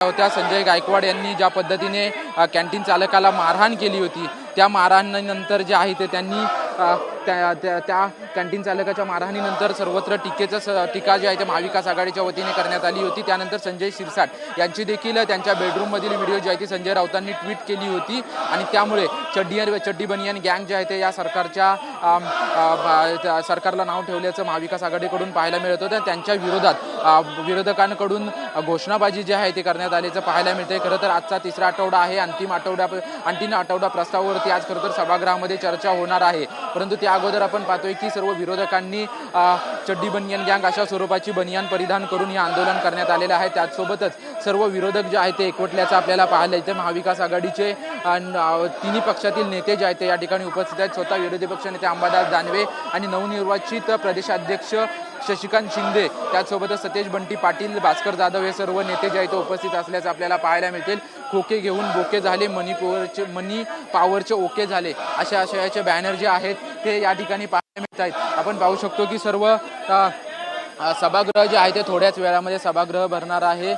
होत्या। संजय गायकवाड यांनी ज्या पद्धतीने कॅन्टीन चालकाला मारहाण केली होती, त्या मारहाणीनंतर जे आहे ते त्यांनी त्या कॅन्टीन चालकाच्या मारहाणीनंतर सर्वत्र टीका जी आहे ते महाविकास आघाडीच्या वतीने करण्यात आली होती। त्यानंतर संजय शिरसाट यांची देखील त्यांच्या बेडरूममधील व्हिडिओ जी आहे ती संजय राऊतांनी ट्विट केली होती आणि त्यामुळे चड्डी बनियान गँग जे आहे ते या सरकारला नाव ठेवल्याचं महाविकास आघाडीकडून पाहायला मिळत होतं। त्यांच्या विरोधकांकडून घोषणाबाजी जी आहे ते करण्यात आल्याचं पाहायला मिळते। खरं तर आजचा तिसरा आठवडा आहे। अंतिम आठवडा प्रस्तावावरती आज खरं तर सभागृहामध्ये चर्चा होणार आहे। परंतु त्या अगोदर आपण पाहतोय की सर्व विरोधकांनी चड्डी बनियान गँग अशा स्वरूपाची बनियान परिधान करून हे आंदोलन करण्यात आलेलं आहे। त्याचसोबतच सर्व विरोधक जे आहेत ते एकवटल्याचं आपल्याला पाहायला येते। महाविकास आघाडीचे तिन्ही पक्षातील नेते जे आहेत ते या ठिकाणी उपस्थित आहेत। स्वतः विरोधी पक्षनेते अंबादास दानवे आणि नवनिर्वाचित प्रदेशाध्यक्ष शशिकांत शिंदे, त्याचसोबतच सतेज बंटी पाटील, भास्कर जाधव हे सर्व नेते जे आहेत ते उपस्थित असल्याचं आपल्याला पाहायला मिळतील। खोके घेऊन बोके झाले, मनी पॉवरचे ओके झाले, अशा आशयाचे बॅनर जे आहेत ते या ठिकाणी पाहायला मिळत आहेत। आपण पाहू शकतो की सर्व सभागृह जे आहे ते थोड्याच वेळामध्ये सभागृह भरणार आहे।